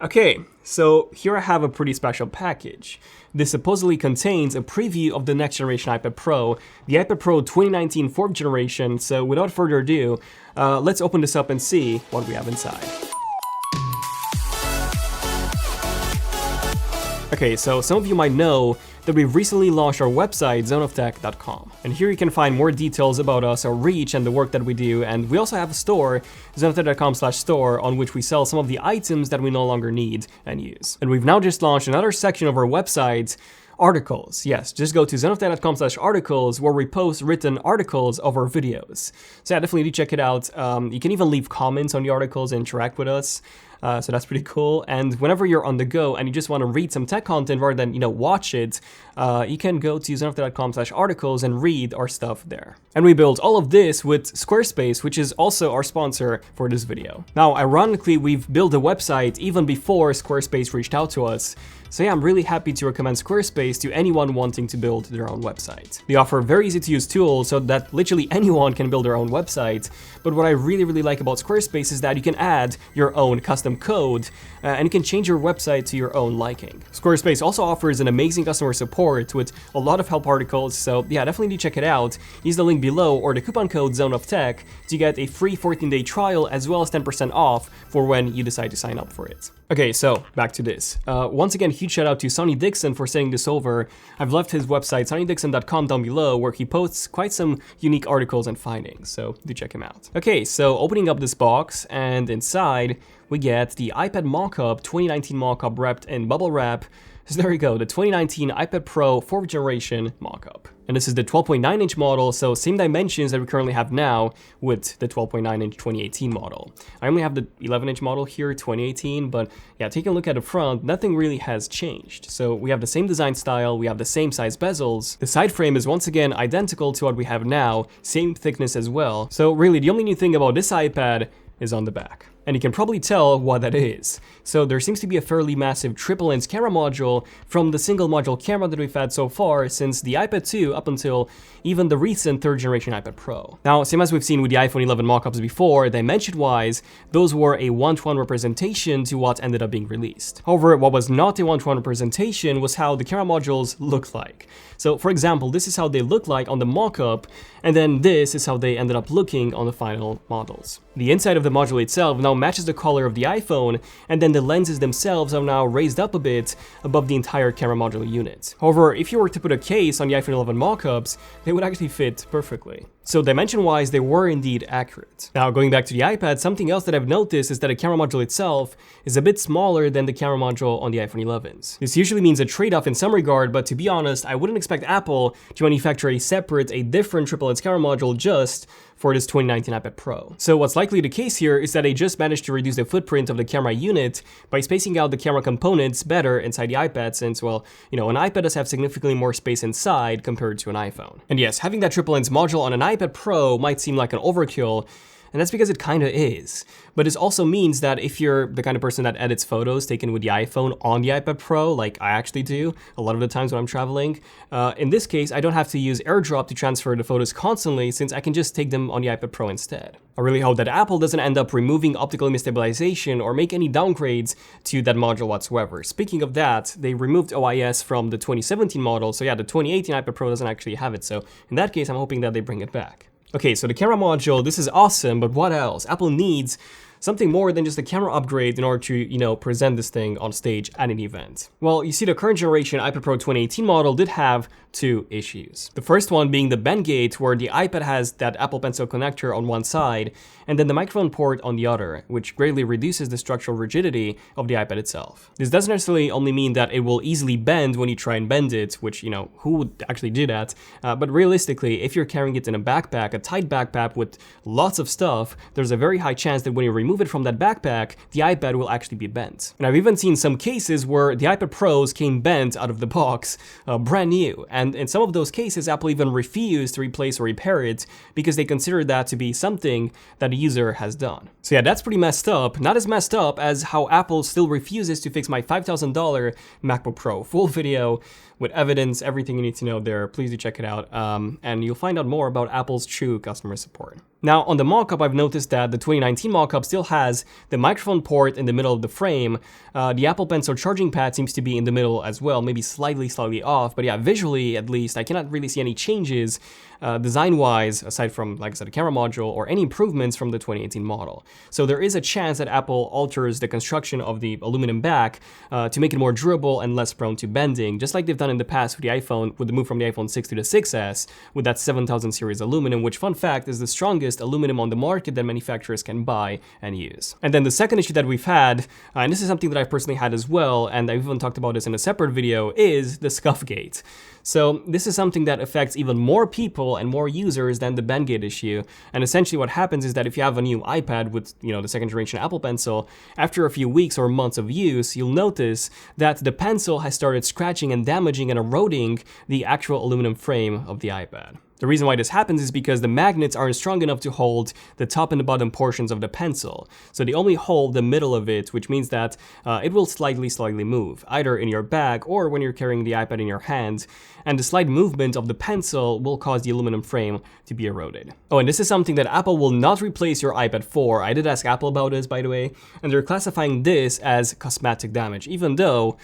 Okay, so here I have a pretty special package. This supposedly contains a preview of the next generation iPad Pro, the iPad Pro 2019 4th generation, so without further ado, let's open this up and see what we have inside. Okay, so some of you might know that we've recently launched our website, ZONEofTECH.com. And here you can find more details about us, our reach, and the work that we do. And we also have a store, ZONEofTECH.com/store, on which we sell some of the items that we no longer need and use. And we've now just launched another section of our website, articles. Yes, just go to ZONEofTECH.com/articles, where we post written articles of our videos. So yeah, definitely do check it out. You can even leave comments on the articles and interact with us. So that's pretty cool. And whenever you're on the go and you just want to read some tech content rather than, watch it, you can go to ZONEofTECH.com/articles and read our stuff there. And we built all of this with Squarespace, which is also our sponsor for this video. Now, ironically, we've built a website even before Squarespace reached out to us. So yeah, I'm really happy to recommend Squarespace to anyone wanting to build their own website. They offer very easy to use tools so that literally anyone can build their own website. But what I really like about Squarespace is that you can add your own custom code and you can change your website to your own liking. Squarespace also offers an amazing customer support with a lot of help articles, so yeah, definitely do check it out. Use the link below or the coupon code ZONEofTech to get a free 14-day trial as well as 10% off for when you decide to sign up for it. Okay, so back to this. Once again, huge shout out to Sonny Dixon for sending this over. I've left his website, sonnydixon.com, down below, where he posts quite some unique articles and findings, so do check him out. Okay, so opening up this box, and inside we get the iPad Mockup 2019 Mockup wrapped in bubble wrap. So there you go, the 2019 iPad Pro 4th generation Mockup. And this is the 12.9-inch model, so same dimensions that we currently have now with the 12.9-inch 2018 model. I only have the 11-inch model here, 2018, but yeah, taking a look at the front, nothing really has changed. So we have the same design style, we have the same size bezels, the side frame is once again identical to what we have now, same thickness as well. So really, the only new thing about this iPad is on the back. And you can probably tell what that is. So there seems to be a fairly massive triple lens camera module from the single module camera that we've had so far since the iPad 2 up until even the recent 3rd generation iPad Pro. Now, same as we've seen with the iPhone 11 mockups before, dimension-wise, those were a 1:1 representation to what ended up being released. However, what was not a 1:1 representation was how the camera modules looked like. So, for example, this is how they look like on the mockup, and then this is how they ended up looking on the final models. The inside of the module itself now matches the color of the iPhone, and then the lenses themselves are now raised up a bit above the entire camera module unit. However, if you were to put a case on the iPhone 11 mockups, they would actually fit perfectly. So dimension-wise, they were indeed accurate. Now, going back to the iPad, something else that I've noticed is that the camera module itself is a bit smaller than the camera module on the iPhone 11s. This usually means a trade-off in some regard, but to be honest, I wouldn't expect Apple to manufacture a different triple lens camera module just for this 2019 iPad Pro. So what's likely the case here is that they just managed to reduce the footprint of the camera unit by spacing out the camera components better inside the iPad since, well, an iPad does have significantly more space inside compared to an iPhone. And yes, having that triple lens module on an iPad Pro might seem like an overkill, and that's because it kinda is. But this also means that if you're the kind of person that edits photos taken with the iPhone on the iPad Pro, like I actually do a lot of the times when I'm traveling, in this case, I don't have to use AirDrop to transfer the photos constantly since I can just take them on the iPad Pro instead. I really hope that Apple doesn't end up removing optical image stabilization or make any downgrades to that module whatsoever. Speaking of that, they removed OIS from the 2017 model, so yeah, the 2018 iPad Pro doesn't actually have it, so in that case, I'm hoping that they bring it back. Okay, so the camera module, this is awesome, but what else? Apple needs something more than just a camera upgrade in order to, present this thing on stage at an event. Well, you see, the current generation iPad Pro 2018 model did have two issues. The first one being the bend gate, where the iPad has that Apple Pencil connector on one side, and then the microphone port on the other, which greatly reduces the structural rigidity of the iPad itself. This doesn't necessarily only mean that it will easily bend when you try and bend it, which, who would actually do that? But realistically, if you're carrying it in a backpack, a tight backpack with lots of stuff, there's a very high chance that when you remove it from that backpack, the iPad will actually be bent. And I've even seen some cases where the iPad Pros came bent out of the box, brand new. And in some of those cases, Apple even refused to replace or repair it because they considered that to be something that the user has done. So yeah, that's pretty messed up. Not as messed up as how Apple still refuses to fix my $5,000 MacBook Pro. Full video with evidence, everything you need to know there. Please do check it out. And you'll find out more about Apple's true customer support. Now, on the mockup, I've noticed that the 2019 mockup still still has the microphone port in the middle of the frame. The Apple Pencil charging pad seems to be in the middle as well, maybe slightly off, but yeah, visually at least, I cannot really see any changes design-wise, aside from, like I said, a camera module, or any improvements from the 2018 model. So there is a chance that Apple alters the construction of the aluminum back to make it more durable and less prone to bending, just like they've done in the past with the iPhone, with the move from the iPhone 6 to the 6S, with that 7000 series aluminum, which, fun fact, is the strongest aluminum on the market that manufacturers can buy and use. And then the second issue that we've had, and this is something that I've personally had as well, and I've even talked about this in a separate video, is the scuff gate. So this is something that affects even more people and more users than the bend gate issue. And essentially what happens is that if you have a new iPad with, the 2nd generation Apple Pencil, after a few weeks or months of use, you'll notice that the pencil has started scratching and damaging and eroding the actual aluminum frame of the iPad. The reason why this happens is because the magnets aren't strong enough to hold the top and the bottom portions of the pencil. So they only hold the middle of it, which means that it will slightly move, either in your bag or when you're carrying the iPad in your hand. And the slight movement of the pencil will cause the aluminum frame to be eroded. Oh, and this is something that Apple will not replace your iPad for. I did ask Apple about this, by the way, and they're classifying this as cosmetic damage, even though,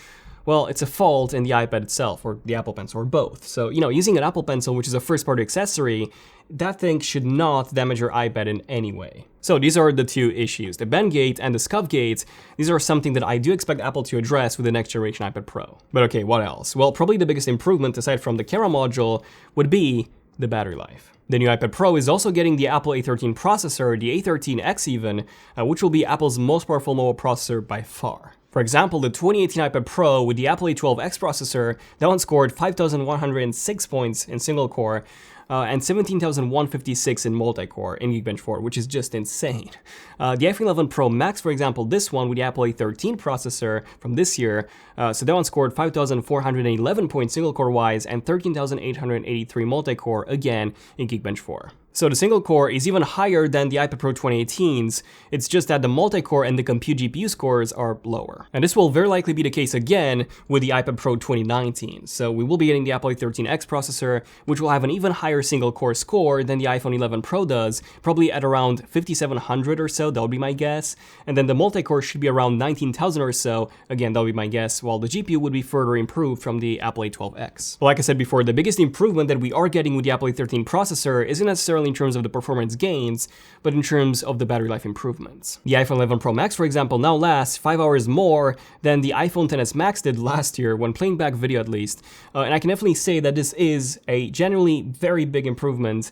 well, it's a fault in the iPad itself, or the Apple Pencil, or both. So, using an Apple Pencil, which is a first-party accessory, that thing should not damage your iPad in any way. So these are the two issues, the bend gate and the scuff gate. These are something that I do expect Apple to address with the next generation iPad Pro. But okay, what else? Well, probably the biggest improvement, aside from the camera module, would be the battery life. The new iPad Pro is also getting the Apple A13 processor, the A13X even, which will be Apple's most powerful mobile processor by far. For example, the 2018 iPad Pro with the Apple A12X processor, that one scored 5,106 points in single core, and 17,156 in multi-core in Geekbench 4, which is just insane. The iPhone 11 Pro Max, for example, this one with the Apple A13 processor from this year, so that one scored 5,411 points single-core wise and 13,883 multi-core, again, in Geekbench 4. So the single core is even higher than the iPad Pro 2018's, it's just that the multi-core and the compute GPU scores are lower. And this will very likely be the case again with the iPad Pro 2019. So we will be getting the Apple A13X processor, which will have an even higher single core score than the iPhone 11 Pro does, probably at around 5,700 or so, that would be my guess. And then the multi-core should be around 19,000 or so, again, that would be my guess, while the GPU would be further improved from the Apple A12X. But like I said before, the biggest improvement that we are getting with the Apple A13 processor isn't necessarily in terms of the performance gains, but in terms of the battery life improvements. The iPhone 11 Pro Max, for example, now lasts 5 hours more than the iPhone XS Max did last year, when playing back video at least, and I can definitely say that this is a genuinely very big improvement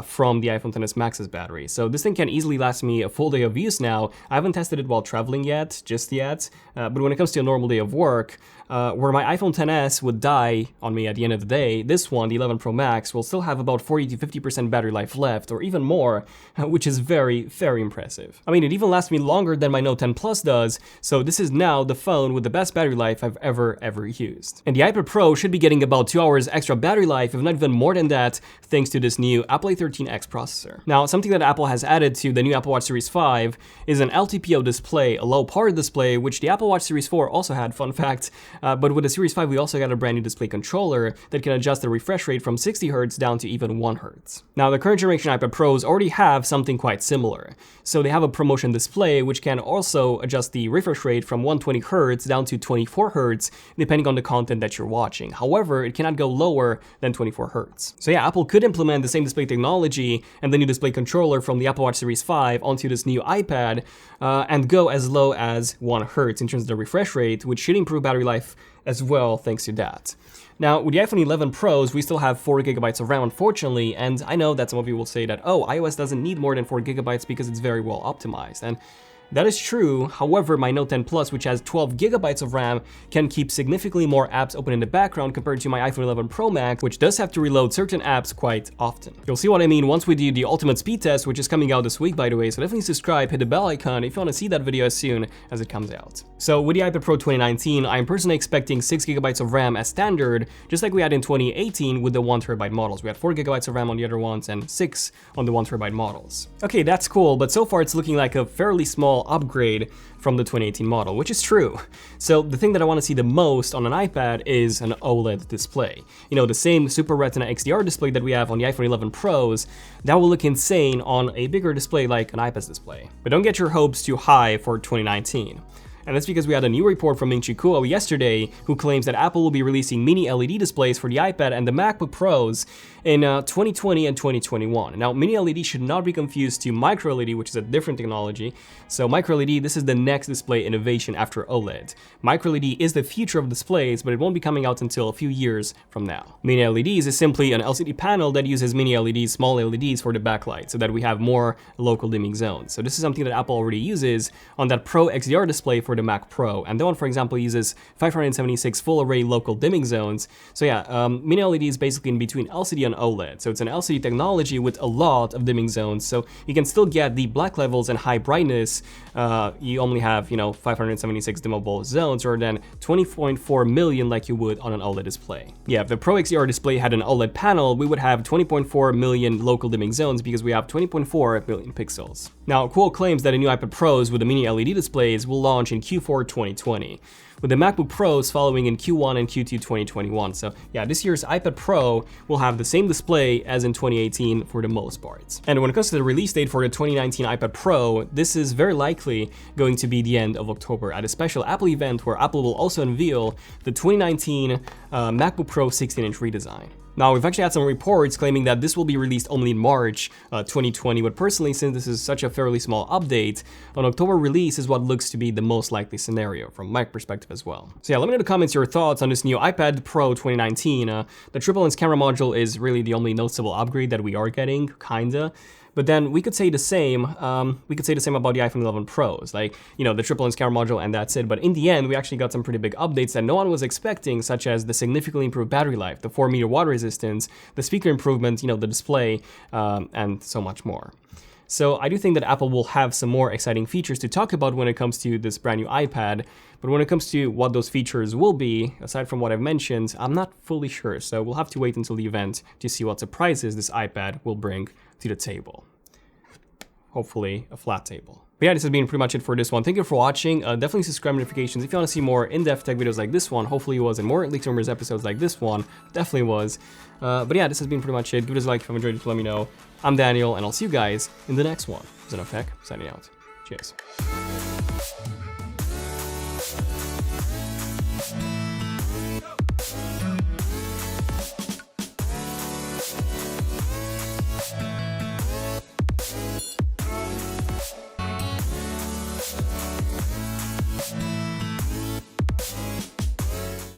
from the iPhone XS Max's battery. So this thing can easily last me a full day of use now. I haven't tested it while traveling just yet, but when it comes to a normal day of work, where my iPhone XS would die on me at the end of the day, this one, the 11 Pro Max, will still have about 40 to 50% battery life left, or even more, which is very, very impressive. I mean, it even lasts me longer than my Note 10 Plus does, so this is now the phone with the best battery life I've ever used. And the iPad Pro should be getting about 2 hours extra battery life, if not even more than that, thanks to this new Apple A13X processor. Now, something that Apple has added to the new Apple Watch Series 5 is an LTPO display, a low power display, which the Apple Watch Series 4 also had, fun fact. But with the Series 5, we also got a brand new display controller that can adjust the refresh rate from 60 Hz down to even 1 Hz. Now, the current generation iPad Pros already have something quite similar. So they have a ProMotion display, which can also adjust the refresh rate from 120 Hz down to 24 Hz, depending on the content that you're watching. However, it cannot go lower than 24 Hz. So yeah, Apple could implement the same display technology and the new display controller from the Apple Watch Series 5 onto this new iPad and go as low as 1 Hz in terms of the refresh rate, which should improve battery life as well thanks to that. Now, with the iPhone 11 Pros, we still have 4 GB of RAM, unfortunately, and I know that some of you will say that, oh, iOS doesn't need more than 4 GB because it's very well optimized, and that is true. However, my Note 10 Plus, which has 12 GB of RAM, can keep significantly more apps open in the background compared to my iPhone 11 Pro Max, which does have to reload certain apps quite often. You'll see what I mean once we do the ultimate speed test, which is coming out this week, by the way, so definitely subscribe, hit the bell icon if you want to see that video as soon as it comes out. So with the iPad Pro 2019, I'm personally expecting 6 GB of RAM as standard, just like we had in 2018 with the 1 TB models. We had 4 GB of RAM on the other ones and 6 on the 1 TB models. Okay, that's cool, but so far it's looking like a fairly small small upgrade from the 2018 model, which is true. So the thing that I want to see the most on an iPad is an OLED display. You know, the same Super Retina XDR display that we have on the iPhone 11 Pros, that will look insane on a bigger display like an iPad's display. But don't get your hopes too high for 2019. And that's because we had a new report from Ming-Chi Kuo yesterday who claims that Apple will be releasing mini LED displays for the iPad and the MacBook Pros in 2020 and 2021. Now, mini LED should not be confused to micro LED, which is a different technology. So micro LED, this is the next display innovation after OLED. Micro LED is the future of displays, but it won't be coming out until a few years from now. Mini LEDs is simply an LCD panel that uses mini LEDs, small LEDs for the backlight, so that we have more local dimming zones. So this is something that Apple already uses on that Pro XDR display for the Mac Pro, and that one, for example, uses 576 full array local dimming zones. So yeah, mini LED is basically in between LCD and OLED. So it's an LCD technology with a lot of dimming zones, so you can still get the black levels and high brightness. You only have, 576 dimmable zones, or then 20.4 million like you would on an OLED display. Yeah, if the Pro XDR display had an OLED panel, we would have 20.4 million local dimming zones because we have 20.4 million pixels. Now, Kuo claims that the new iPad Pros with the mini LED displays will launch in Q4 2020, with the MacBook Pros following in Q1 and Q2 2021. So yeah, this year's iPad Pro will have the same display as in 2018 for the most part. And when it comes to the release date for the 2019 iPad Pro, this is very likely going to be the end of October at a special Apple event where Apple will also unveil the 2019 MacBook Pro 16-inch redesign. Now, we've actually had some reports claiming that this will be released only in March 2020, but personally, since this is such a fairly small update, an October release is what looks to be the most likely scenario from my perspective as well. So yeah, let me know in the comments your thoughts on this new iPad Pro 2019. The triple lens camera module is really the only noticeable upgrade that we are getting, kinda. But then we could say the same. We could say the same about the iPhone 11 Pros, like, the triple lens camera module, and that's it. But in the end, we actually got some pretty big updates that no one was expecting, such as the significantly improved battery life, the 4-meter water resistance, the speaker improvement, the display, and so much more. So I do think that Apple will have some more exciting features to talk about when it comes to this brand new iPad, but when it comes to what those features will be, aside from what I've mentioned, I'm not fully sure. So we'll have to wait until the event to see what surprises this iPad will bring to the table. Hopefully a flat table. But yeah, this has been pretty much it for this one. Thank you for watching. Definitely subscribe notifications if you want to see more in-depth tech videos like this one. Hopefully it was, and more Leaks Rumors episodes like this one. Definitely was. But yeah, this has been pretty much it. Give us a like if you enjoyed it, let me know. I'm Daniel, and I'll see you guys in the next one. ZONEofTECH, signing out. Cheers.